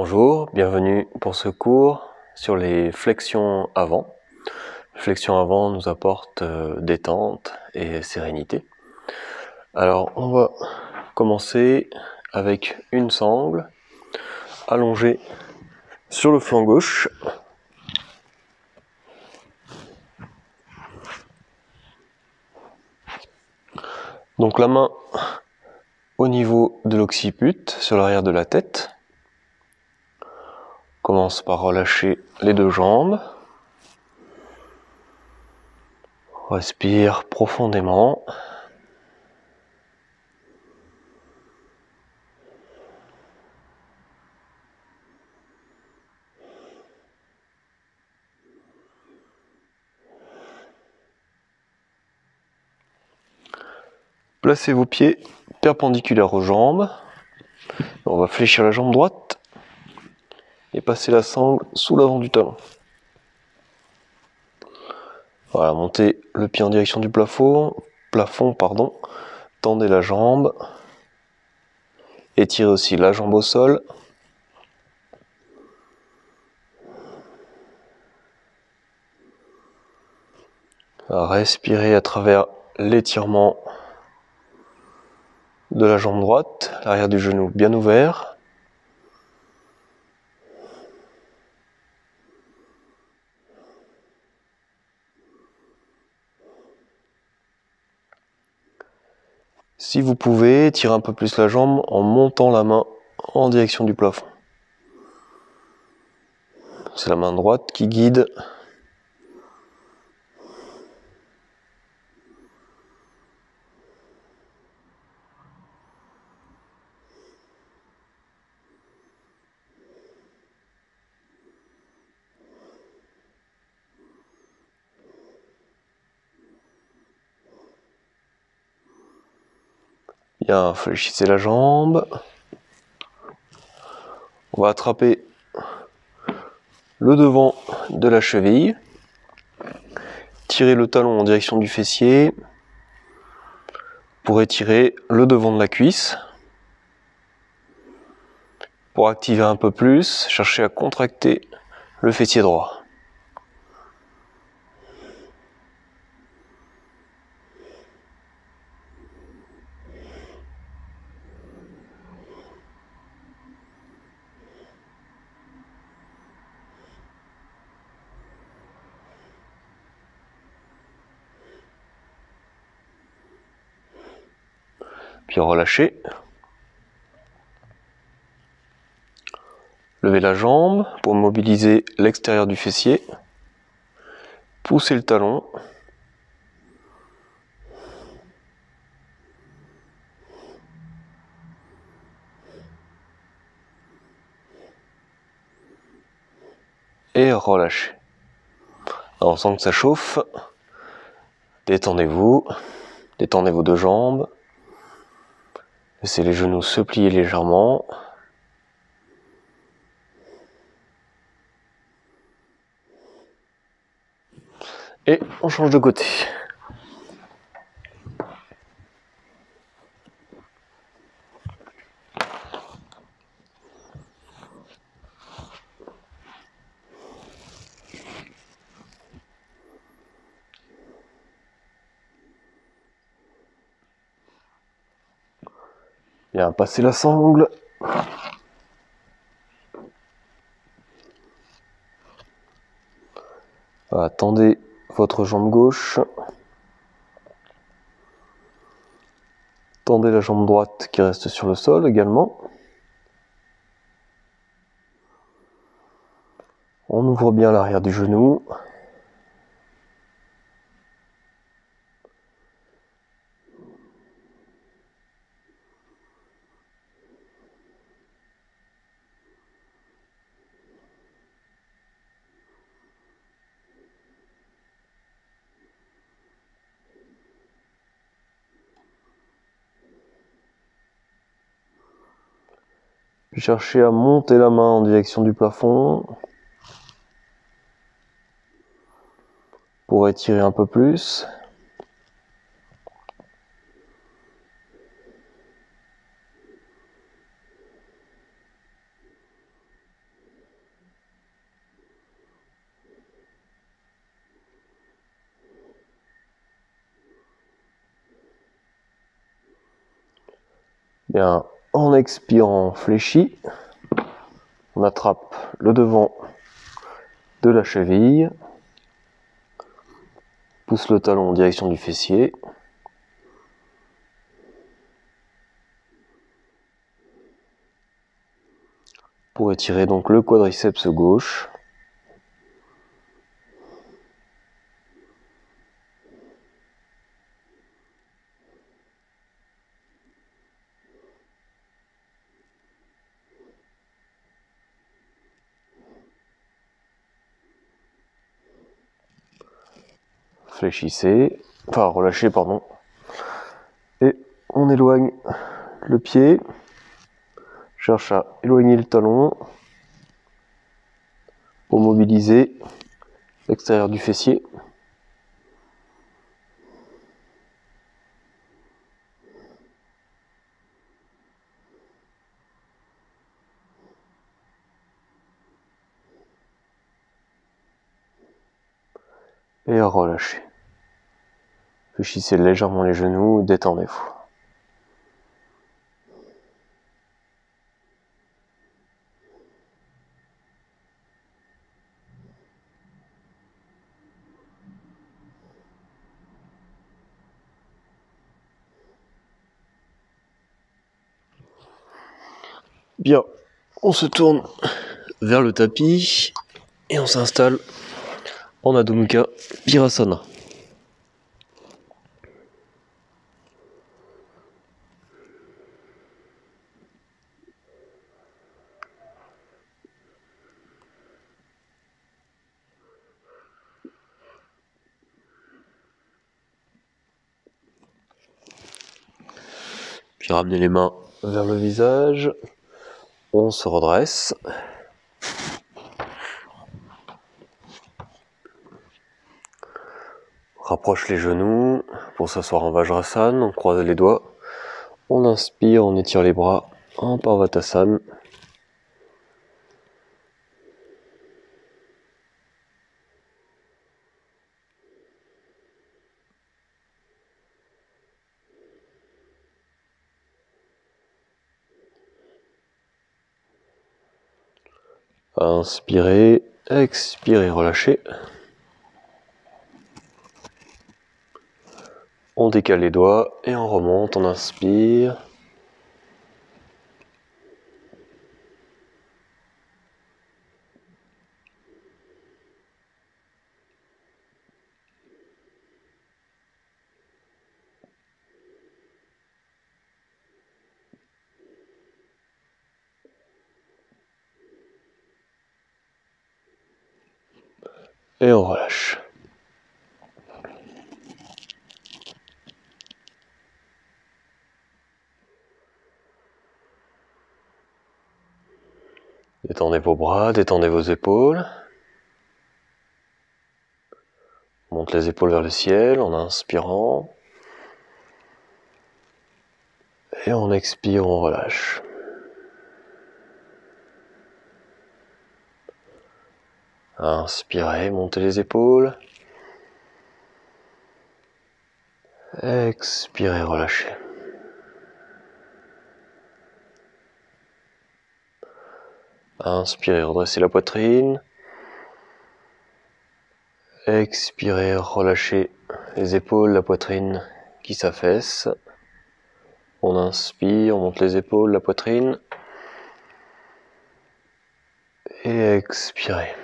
Bonjour, bienvenue pour ce cours sur les flexions avant. Les flexions avant nous apportent détente et sérénité. Alors on va commencer avec une sangle allongée sur le flanc gauche. Donc la main au niveau de l'occiput, sur l'arrière de la tête. On commence par relâcher les deux jambes. Respire profondément. Placez vos pieds perpendiculaires aux jambes. On va fléchir la jambe droite et passer la sangle sous l'avant du talon. Voilà, montez le pied en direction du plafond, tendez la jambe, étirez aussi la jambe au sol. Respirez à travers l'étirement de la jambe droite, l'arrière du genou bien ouvert. Si vous pouvez, étirez un peu plus la jambe en montant la main en direction du plafond. C'est la main droite qui guide. Bien, fléchissez la jambe. On va attraper le devant de la cheville. Tirez le talon en direction du fessier pour étirer le devant de la cuisse. Pour activer un peu plus, cherchez à contracter le fessier droit. Puis relâchez. Levez la jambe pour mobiliser l'extérieur du fessier. Poussez le talon. Et relâchez. Alors, on sent que ça chauffe. Détendez-vous. Détendez vos deux jambes. Laissez les genoux se plier légèrement. Et on change de côté. Bien, passez la sangle. Voilà, tendez votre jambe gauche. Tendez la jambe droite qui reste sur le sol également. On ouvre bien l'arrière du genou. Puis cherchez à monter la main en direction du plafond pour étirer un peu plus. Bien, en expirant, fléchi. On attrape le devant de la cheville. Pousse le talon en direction du fessier. Pour étirer donc le quadriceps gauche. Fléchissez, enfin relâchez pardon. Et on éloigne le pied. Cherche à éloigner le talon pour mobiliser l'extérieur du fessier. Et relâchez. Fléchissez légèrement les genoux, détendez-vous. Bien, on se tourne vers le tapis et on s'installe en Adho Mukha Virasana. Puis ramenez les mains vers le visage, on se redresse. Rapproche les genoux pour s'asseoir en Vajrasana, on croise les doigts. On inspire, on étire les bras en Parvatasana. Inspirez, expirez, relâchez. On décale les doigts et on remonte, on inspire. Et on relâche. Détendez vos bras, détendez vos épaules. Monte les épaules vers le ciel en inspirant. Et en expire, on relâche. Inspirez, montez les épaules. Expirez, relâchez. Inspirez, redressez la poitrine. Expirez, relâchez les épaules, la poitrine qui s'affaisse. On inspire, on monte les épaules, la poitrine. Et expirez.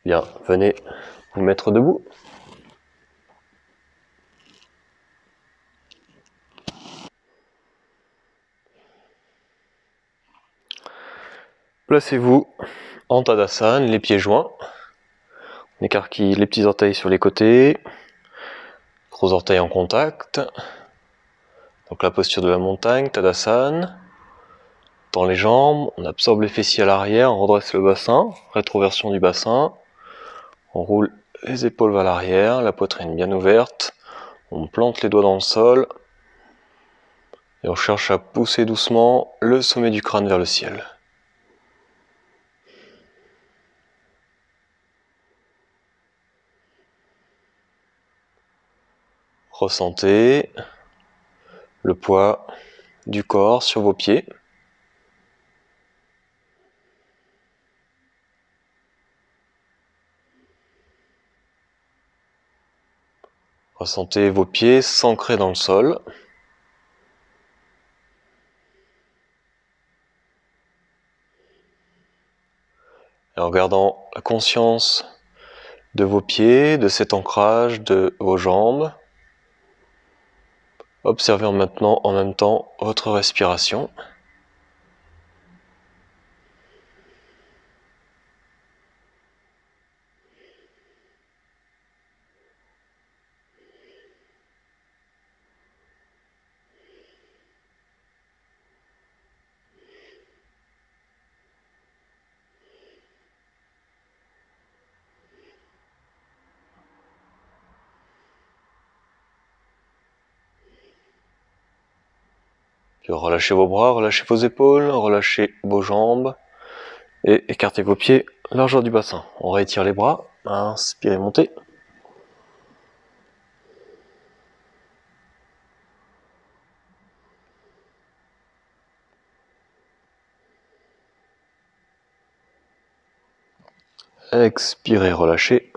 Bien, venez vous mettre debout. Placez-vous en Tadasana, les pieds joints. On écarquille les petits orteils sur les côtés. Gros orteils en contact. Donc la posture de la montagne, Tadasana. On tend les jambes, on absorbe les fessiers à l'arrière, on redresse le bassin, rétroversion du bassin. On roule les épaules vers l'arrière, la poitrine bien ouverte. On plante les doigts dans le sol. Et on cherche à pousser doucement le sommet du crâne vers le ciel. Ressentez le poids du corps sur vos pieds. Ressentez vos pieds s'ancrer dans le sol. Et en gardant la conscience de vos pieds, de cet ancrage de vos jambes, observez maintenant en même temps votre respiration. Puis relâchez vos bras, relâchez vos épaules, relâchez vos jambes et écartez vos pieds largeur du bassin. On réétire les bras, inspirez, montez. Expirez, relâchez.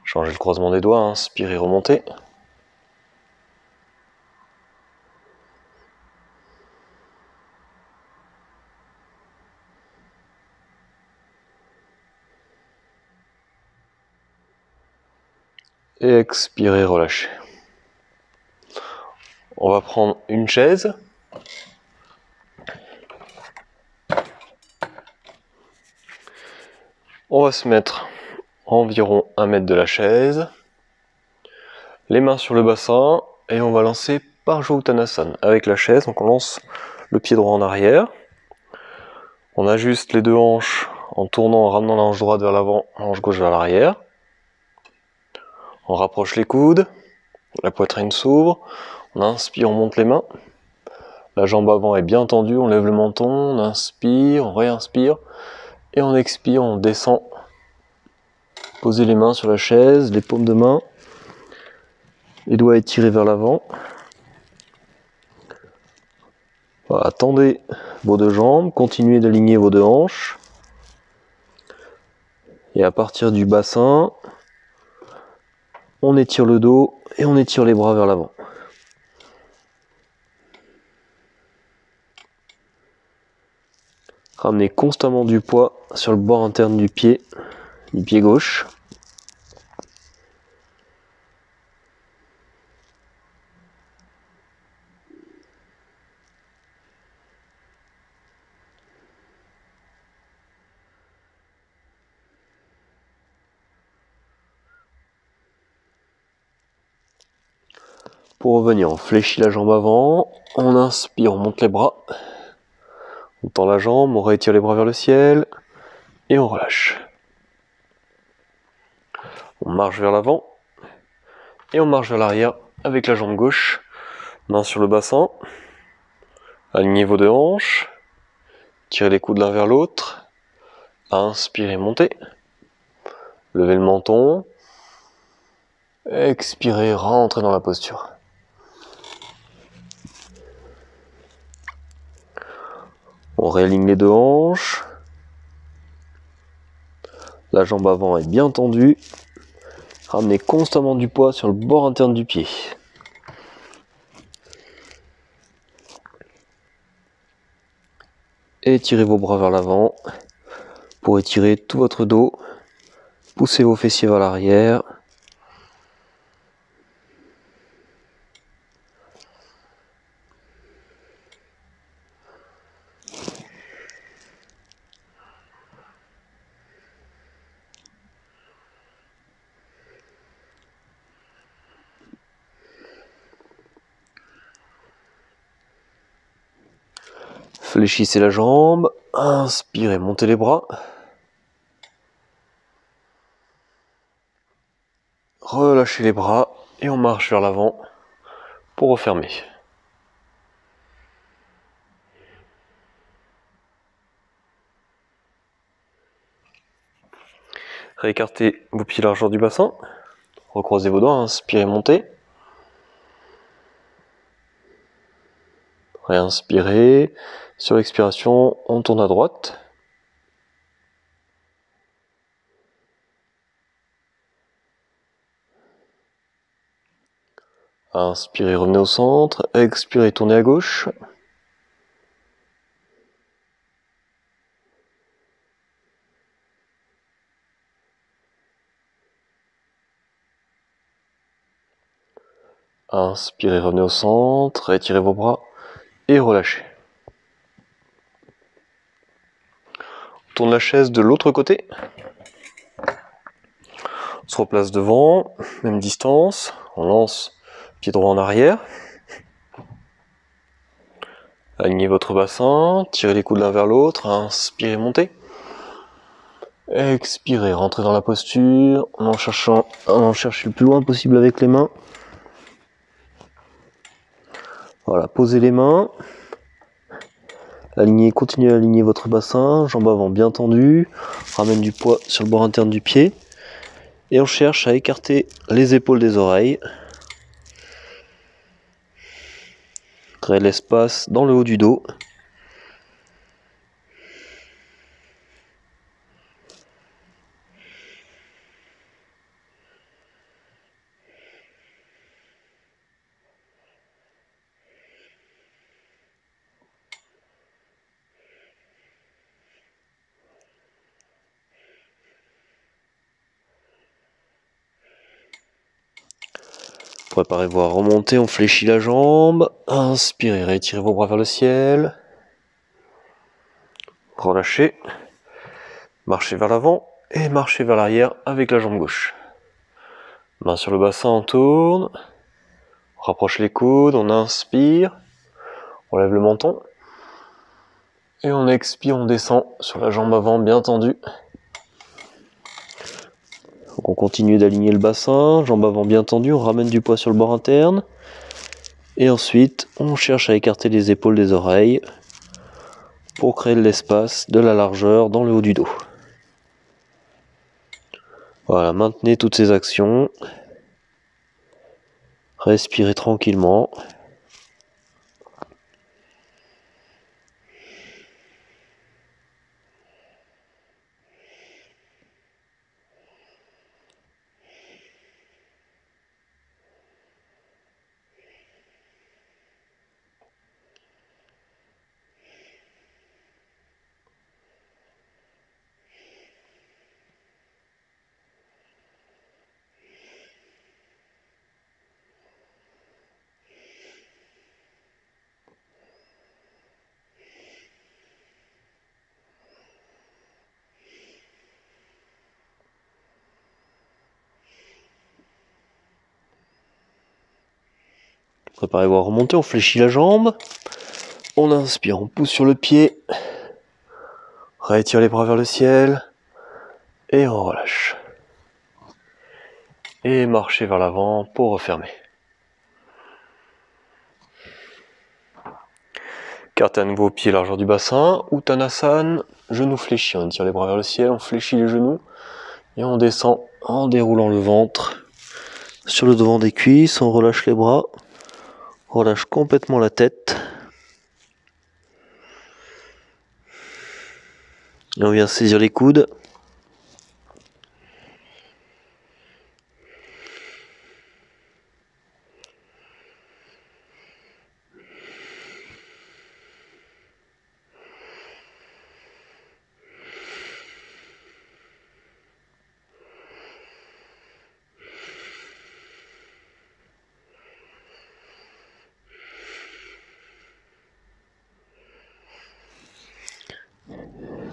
Changez le croisement des doigts, inspirez, remontez. Et expirez, relâchez. On va prendre une chaise. On va se mettre environ 1 mètre de la chaise. Les mains sur le bassin et on va lancer Parjo Uttanasana avec la chaise. Donc on lance le pied droit en arrière. On ajuste les deux hanches en tournant, en ramenant la hanche droite vers l'avant, la hanche gauche vers l'arrière. On rapproche les coudes, la poitrine s'ouvre. On inspire, on monte les mains. La jambe avant est bien tendue, on lève le menton, on inspire, on réinspire. Et on expire, on descend. Posez les mains sur la chaise, les paumes de main. Les doigts étirés vers l'avant. Voilà, tendez vos deux jambes, continuez d'aligner vos deux hanches. Et à partir du bassin, on étire le dos et on étire les bras vers l'avant. Ramenez constamment du poids sur le bord interne du pied gauche. Pour revenir, on fléchit la jambe avant, on inspire, on monte les bras, on tend la jambe, on rétire les bras vers le ciel et on relâche. On marche vers l'avant et on marche vers l'arrière avec la jambe gauche, main sur le bassin, alignez vos deux hanches, tirez les coudes l'un vers l'autre, inspirez, montez, levez le menton, expirez, rentrez dans la posture. On réaligne les deux hanches. La jambe avant est bien tendue. Ramenez constamment du poids sur le bord interne du pied. Étirez vos bras vers l'avant pour étirer tout votre dos. Poussez vos fessiers vers l'arrière. Fléchissez la jambe, inspirez, montez les bras. Relâchez les bras et on marche vers l'avant pour refermer. Réécartez vos pieds largeur du bassin. Recroisez vos doigts, inspirez, montez. Réinspirez. Sur l'expiration, on tourne à droite. Inspirez, revenez au centre. Expirez, tournez à gauche. Inspirez, revenez au centre. Étirez vos bras et relâchez. On tourne la chaise de l'autre côté. On se replace devant, même distance. On lance pied droit en arrière. Alignez votre bassin, tirez les coudes l'un vers l'autre, inspirez, montez. Expirez, rentrez dans la posture en cherchant le plus loin possible avec les mains. Voilà, posez les mains. Alignez, continuez à aligner votre bassin, jambes avant bien tendues. Ramène du poids sur le bord interne du pied. Et on cherche à écarter les épaules des oreilles. Créez l'espace dans le haut du dos. Préparez-vous à remonter, on fléchit la jambe. Inspirez, rétirez vos bras vers le ciel. Relâchez. Marchez vers l'avant et marchez vers l'arrière avec la jambe gauche. Main sur le bassin, on tourne. On rapproche les coudes, on inspire. On lève le menton. Et on expire, on descend sur la jambe avant bien tendue. Donc on continue d'aligner le bassin, jambe avant bien tendue, on ramène du poids sur le bord interne. Et ensuite, on cherche à écarter les épaules des oreilles pour créer de l'espace, de la largeur dans le haut du dos. Voilà, maintenez toutes ces actions. Respirez tranquillement. Préparez-vous à remonter, on fléchit la jambe. On inspire, on pousse sur le pied. Rétire les bras vers le ciel. Et on relâche. Et marchez vers l'avant pour refermer. Écartez à nouveau pied largeur du bassin. Uttanasana, genoux fléchis. On tire les bras vers le ciel, on fléchit les genoux. Et on descend en déroulant le ventre sur le devant des cuisses. On relâche les bras. Relâche complètement la tête. Et on vient saisir les coudes.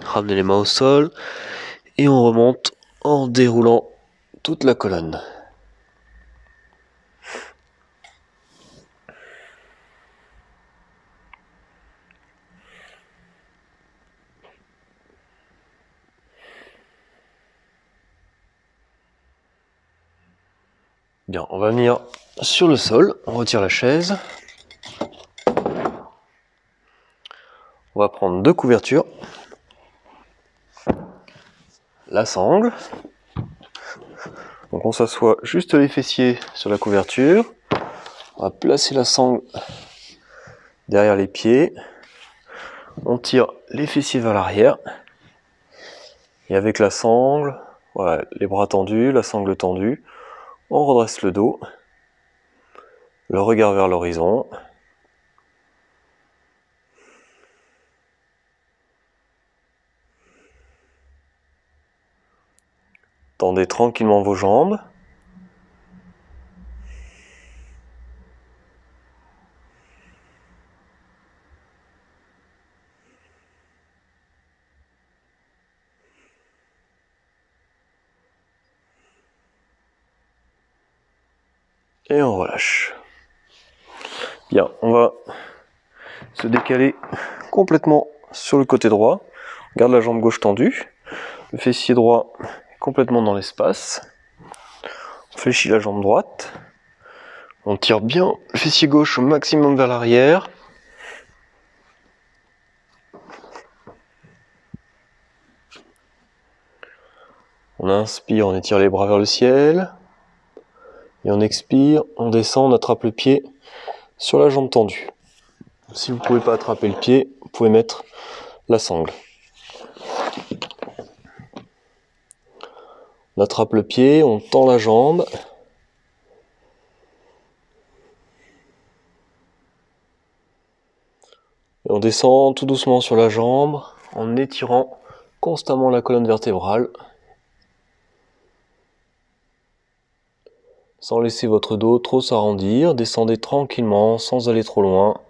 Ramenez les mains au sol. Et on remonte en déroulant toute la colonne. Bien, on va venir sur le sol, on retire la chaise. On va prendre deux couvertures. La sangle. Donc on s'assoit juste les fessiers sur la couverture. On va placer la sangle derrière les pieds. On tire les fessiers vers l'arrière. Et avec la sangle, voilà, les bras tendus, la sangle tendue, on redresse le dos. Le regard vers l'horizon. Tendez tranquillement vos jambes. Et on relâche. Bien, on va se décaler complètement sur le côté droit. On garde la jambe gauche tendue. Le fessier droit complètement dans l'espace. On fléchit la jambe droite. On tire bien le fessier gauche au maximum vers l'arrière. On inspire, on étire les bras vers le ciel. Et on expire, on descend, on attrape le pied sur la jambe tendue. Si vous ne pouvez pas attraper le pied, vous pouvez mettre la sangle. On attrape le pied, on tend la jambe. Et on descend tout doucement sur la jambe en étirant constamment la colonne vertébrale. Sans laisser votre dos trop s'arrondir, descendez tranquillement, sans aller trop loin,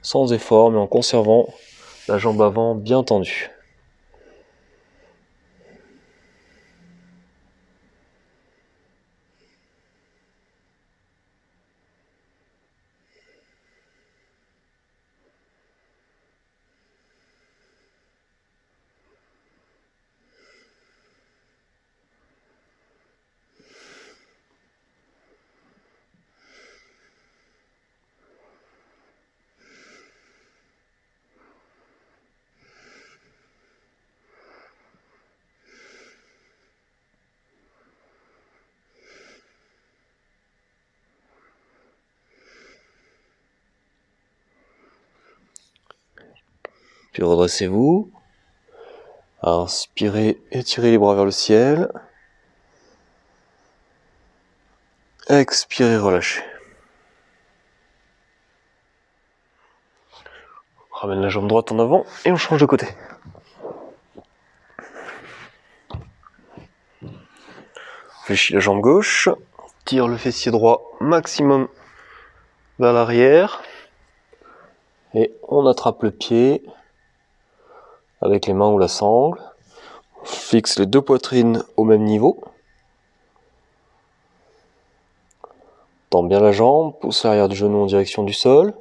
sans effort, mais en conservant la jambe avant bien tendue. Puis redressez-vous. Inspirez, étirez les bras vers le ciel. Expirez, relâchez. On ramène la jambe droite en avant et on change de côté. Fléchis la jambe gauche. Tire le fessier droit maximum vers l'arrière. Et on attrape le pied avec les mains ou la sangle. On fixe les deux poitrines au même niveau. Tends bien la jambe, pousse l'arrière du genou en direction du sol.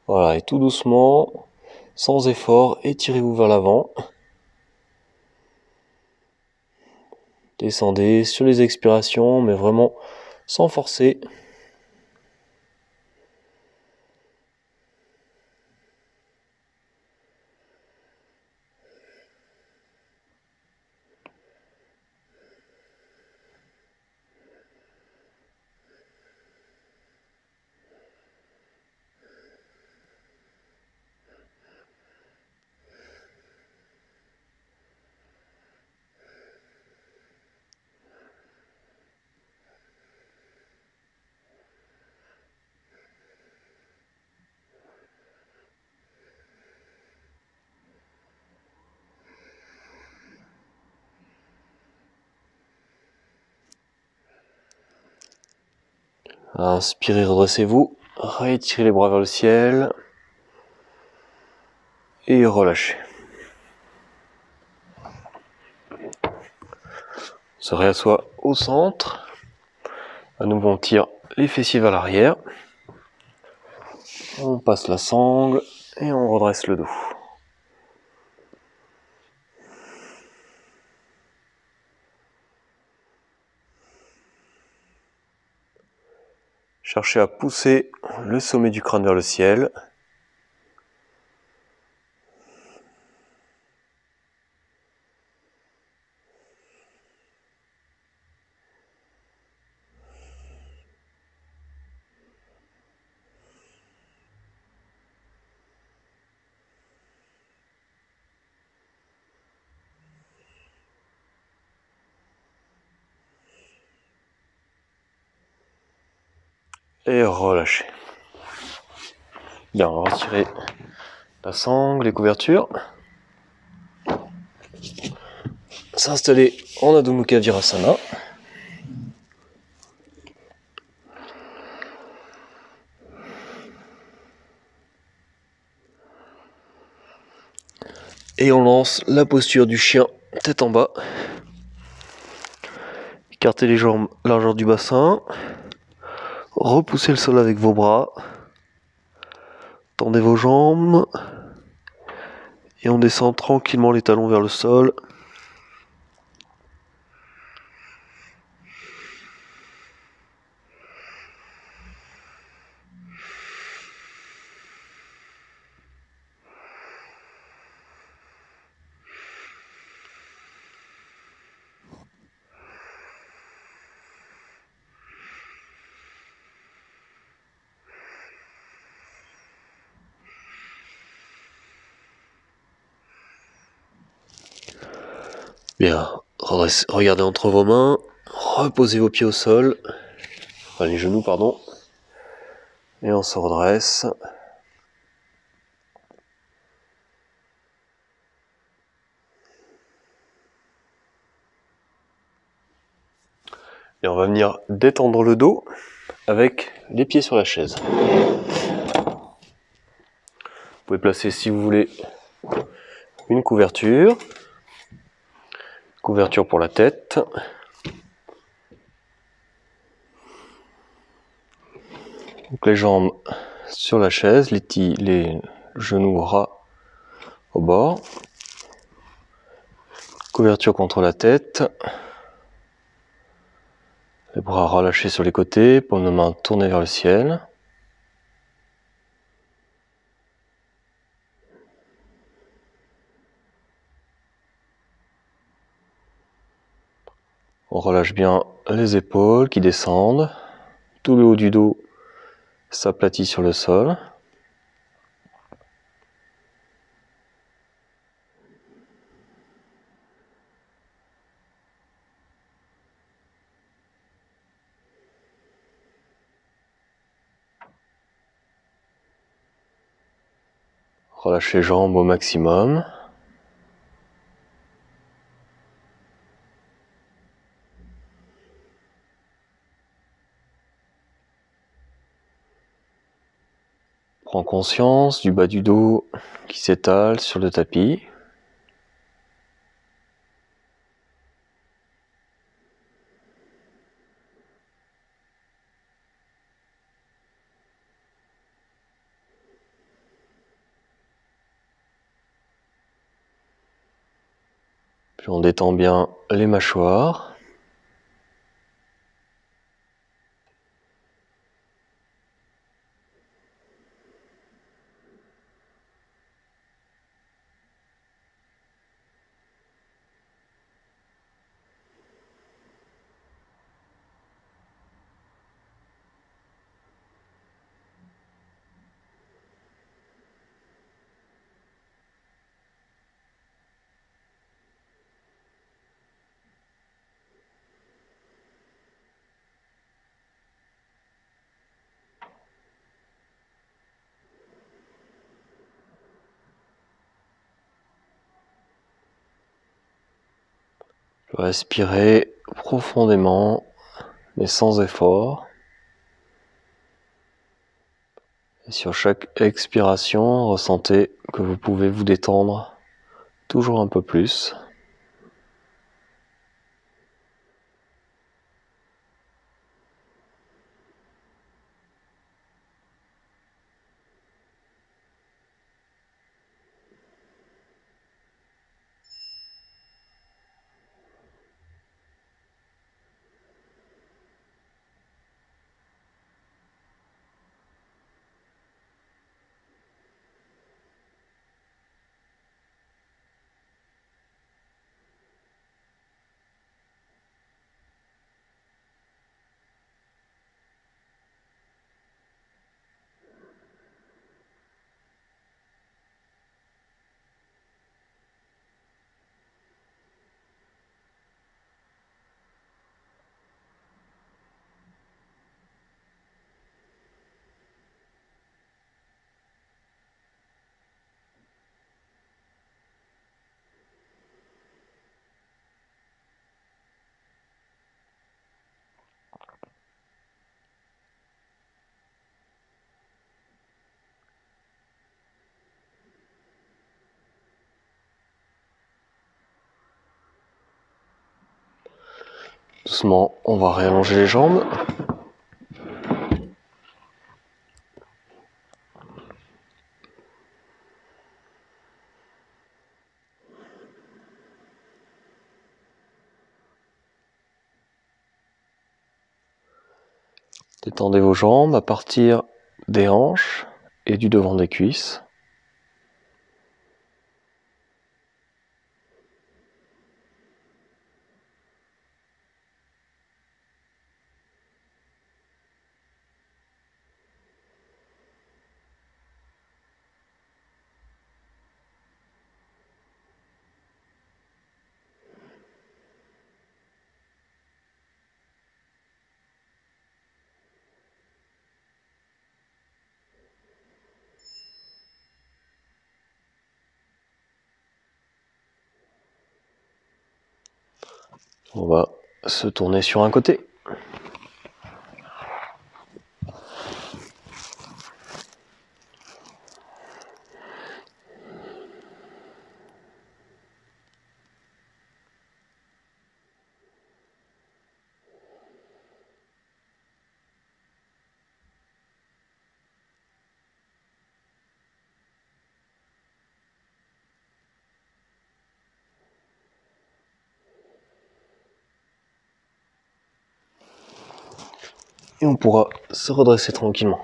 Voilà, et tout doucement, sans effort, étirez-vous vers l'avant. Descendez sur les expirations, mais vraiment sans forcer. Inspirez, redressez-vous. Rétirez les bras vers le ciel. Et relâchez. On se réassoit au centre. À nouveau, on tire les fessiers vers l'arrière. On passe la sangle et on redresse le dos. Cherchez à pousser le sommet du crâne vers le ciel. et relâcher. Bien, on va retirer la sangle, les couvertures. S'installer en Adho Mukha Virasana. Et on lance la posture du chien, tête en bas. Écartez les jambes, largeur du bassin. Repoussez le sol avec vos bras. Tendez vos jambes. Et on descend tranquillement les talons vers le sol. Bien, regardez entre vos mains, reposez vos pieds au sol, enfin les genoux pardon, et on se redresse. Et on va venir détendre le dos avec les pieds sur la chaise. Vous pouvez placer si vous voulez une couverture pour la tête. Donc les jambes sur la chaise, les genoux ras au bord. Couverture contre la tête. Les bras relâchés sur les côtés, paumes de main tournées vers le ciel. On relâche bien les épaules qui descendent. Tout le haut du dos s'aplatit sur le sol. Relâchez les jambes au maximum. Prends conscience du bas du dos qui s'étale sur le tapis. Puis on détend bien les mâchoires. Respirez profondément, mais sans effort. Et sur chaque expiration, ressentez que vous pouvez vous détendre toujours un peu plus. Doucement, on va réallonger les jambes. Détendez vos jambes à partir des hanches et du devant des cuisses. On va se tourner sur un côté. Et on pourra se redresser tranquillement.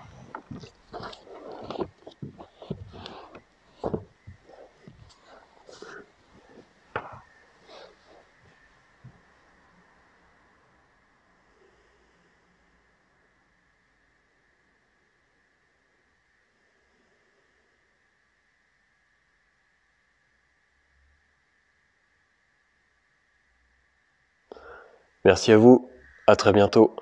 Merci à vous, à très bientôt.